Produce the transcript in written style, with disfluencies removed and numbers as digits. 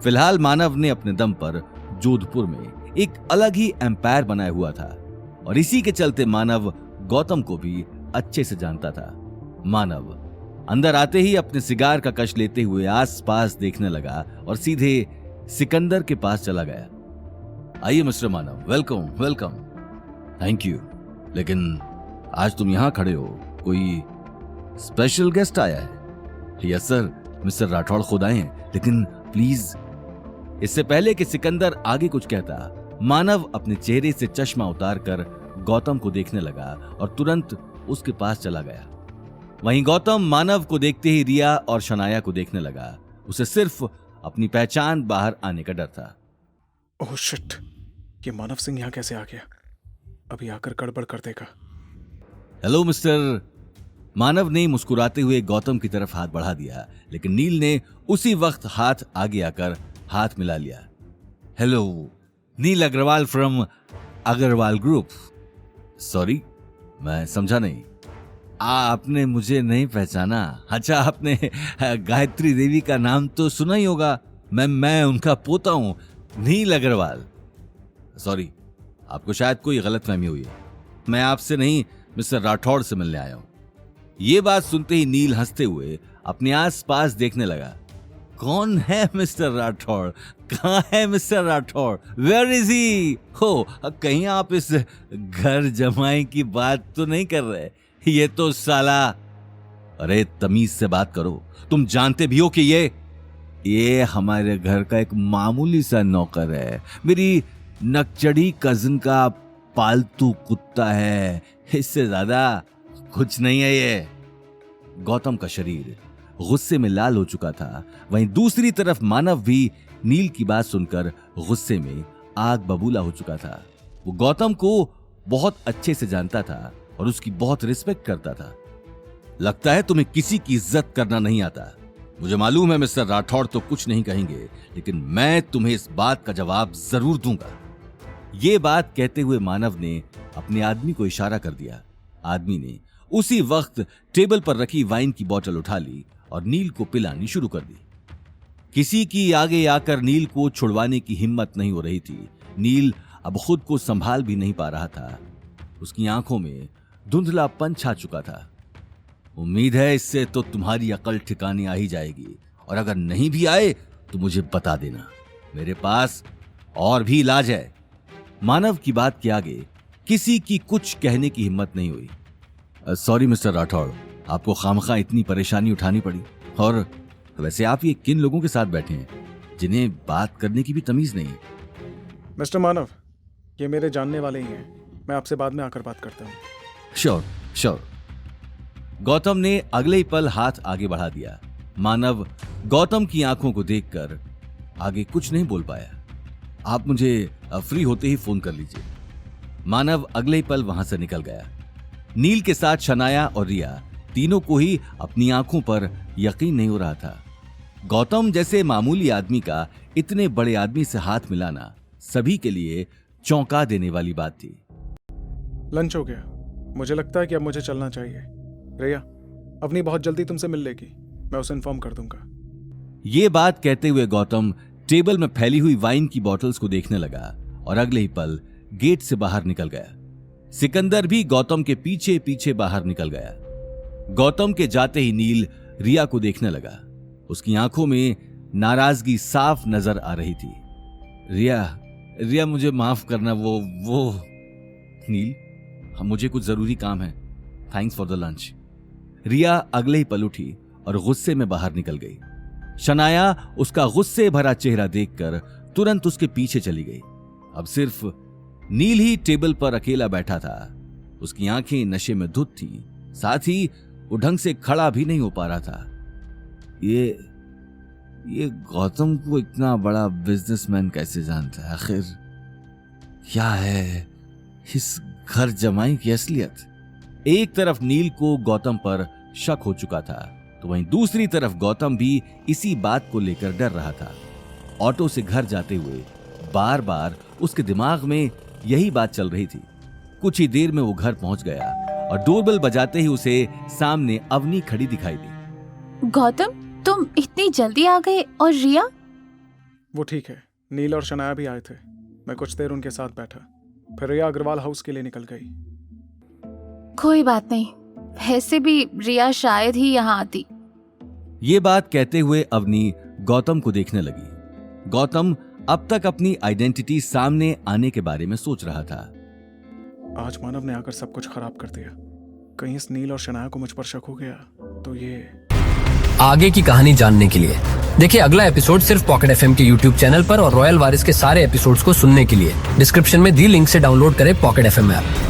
फिलहाल मानव ने अपने दम पर जोधपुर में एक अलग ही एम्पायर बनाया हुआ था और इसी के चलते मानव गौतम को भी अच्छे से जानता था। मानव अंदर आते ही अपने सिगार का कश लेते हुए आसपास देखने लगा और सीधे सिकंदर के पास चला गया। आइए mister Manav, welcome welcome. Thank you, लेकिन आज तुम यहां खड़े हो, कोई स्पेशल गेस्ट आया है? यस सर, मिस्टर राठौड़ खुद आए हैं, लेकिन प्लीज। इससे पहले कि सिकंदर आगे कुछ कहता, मानव अपने चेहरे से चश्मा उतारकर गौतम को देखने लगा और तुरंत उसके पास चला गया। वहीं गौतम मानव को देखते ही रिया और शनाया को देखने लगा। उसे सिर्फ अपनी पहचान बाहर आने का डर था। ओह शिट, ये मानव सिंह यहाँ कैसे आ गया? अभी आकर गड़बड़ कर देगा। Hello mister. मानव ने मुस्कुराते हुए गौतम की तरफ हाथ बढ़ा दिया, लेकिन नील ने उसी वक्त हाथ आगे आकर हाथ मिला लिया। Hello, Neel Agarwal from Agarwal group. Sorry, मैं समझा नहीं। आपने मुझे नहीं पहचाना? अच्छा, आपने गायत्री देवी का नाम तो सुना ही होगा। मैं उनका पोता हूं, नील अग्रवाल। सॉरी, आपको शायद कोई गलतफहमी हुई है। मैं आपसे नहीं, मिस्टर राठौड़ से मिलने आया हूं। ये बात सुनते ही नील हंसते हुए अपने आसपास देखने लगा। कौन है मिस्टर राठौड़? कहाँ है mister Rathore? Where is he? हो, कहीं आप इस घर जमाई की बात तो नहीं कर रहे? ये तो साला। अरे तमीज से बात करो, तुम जानते भी हो कि ये हमारे घर का एक मामूली सा नौकर है। मेरी नकचड़ी कजिन का पालतू कुत्ता है, इससे ज्यादा कुछ नहीं है ये। गौतम का शरीर गुस्से में लाल हो चुका था। वहीं दूसरी तरफ मानव भी नील की बात सुनकर गुस्से में आग बबूला हो चुका था। वो गौतम को बहुत अच्छे से जानता था और उसकी बहुत रिस्पेक्ट करता था। लगता है तुम्हें किसी की इज्जत करना नहीं आता। मुझे मालूम है मिस्टर राठौड़ तो कुछ नहीं कहेंगे, लेकिन मैं तुम्हें इस बात का जवाब जरूर दूंगा। ये बात कहते हुए मानव ने अपने आदमी को इशारा कर दिया। आदमी ने उसी वक्त टेबल पर रखी वाइन की बोतल उठा ली और नील को पिलानी शुरू कर दी। किसी की आगे आकर नील को छुड़वाने की हिम्मत नहीं हो रही थी। नील अब खुद को संभाल भी नहीं पा रहा था। उसकी आंखों में धुंधलापन छा चुका था। उम्मीद है इससे तो तुम्हारी अकल ठिकाने आ ही जाएगी, और अगर नहीं भी आए तो मुझे बता देना, मेरे पास और भी इलाज है। मानव की बात के आगे किसी की कुछ कहने की हिम्मत नहीं हुई। सॉरी मिस्टर राठौड़, आपको खामखा इतनी परेशानी उठानी पड़ी। और वैसे आप ये किन लोगों के साथ बैठे हैं जिन्हें बात करने की भी तमीज नहीं है? मिस्टर मानव, ये मेरे जानने वाले ही हैं। मैं आपसे बाद में आकर बात करता हूँ। Sure sure. गौतम ने अगले ही पल हाथ आगे बढ़ा दिया। मानव गौतम की आंखों को देखकर आगे कुछ नहीं बोल पाया। आप मुझे फ्री होते ही फोन कर लीजिए। मानव अगले ही पल वहां से निकल गया। नील के साथ शनाया और रिया तीनों को ही अपनी आंखों पर यकीन नहीं हो रहा था। गौतम जैसे मामूली आदमी का इतने बड़े आदमी से हाथ मिलाना सभी के लिए चौंका देने वाली बात थी। लंच हो गया, मुझे लगता है कि अब मुझे चलना चाहिए। रिया अपनी बहुत जल्दी तुमसे मिल लेगी, मैं उसे इन्फॉर्म कर दूंगा। ये बात कहते हुए गौतम टेबल में फैली हुई वाइन की बॉटल्स को देखने लगा और अगले ही पल गेट से बाहर निकल गया। सिकंदर भी गौतम के पीछे पीछे बाहर निकल गया। गौतम के जाते ही नील रिया को देखने लगा। उसकी आंखों में नाराजगी साफ नजर आ रही थी। रिया मुझे माफ करना। वो नील, मुझे कुछ जरूरी काम है। Thanks for the lunch. Riya अगले ही पल उठी और गुस्से में बाहर निकल गई। शनाया उसका गुस्से भरा चेहरा देखकर तुरंत उसके पीछे चली गई। अब सिर्फ नील ही टेबल पर अकेला बैठा था। उसकी आंखें नशे में धुत थी, साथ ही वो ढंग से खड़ा भी नहीं हो पा रहा था। ये गौतम को इतना बड़ा बिजनेसमैन कैसे जानता है? आखिर क्या है इस घर जमाई की असलियत? एक तरफ नील को गौतम पर शक हो चुका था, तो वहीं दूसरी तरफ गौतम भी इसी बात को लेकर डर रहा था। ऑटो से घर जाते हुए बार बार उसके दिमाग में यही बात चल रही थी। कुछ ही देर में वो घर पहुंच गया और डोरबेल बजाते ही उसे सामने अवनी खड़ी दिखाई दी। गौतम, तुम इतनी जल्दी आ गए? और रिया? वो ठीक है, नील और शनाया भी आए थे। मैं कुछ देर उनके साथ बैठा, फिर रिया अग्रवाल हाउस के लिए निकल गई। कोई बात नहीं, वैसे भी रिया शायद ही यहाँ आती। ये बात कहते हुए अवनी गौतम को देखने लगी। गौतम अब तक अपनी आइडेंटिटी सामने आने के बारे में सोच रहा था। आज मानव ने आकर सब कुछ खराब कर दिया। कहीं इस नील और शनाया को मुझ पर शक हो गया तो ये। आगे की कहानी जानने के लिए देखिए अगला एपिसोड सिर्फ पॉकेट एफएम के यूट्यूब चैनल पर और रॉयल वारिस के सारे एपिसोड्स को सुनने के लिए डिस्क्रिप्शन में दी लिंक से डाउनलोड करें पॉकेट एफएम ऐप।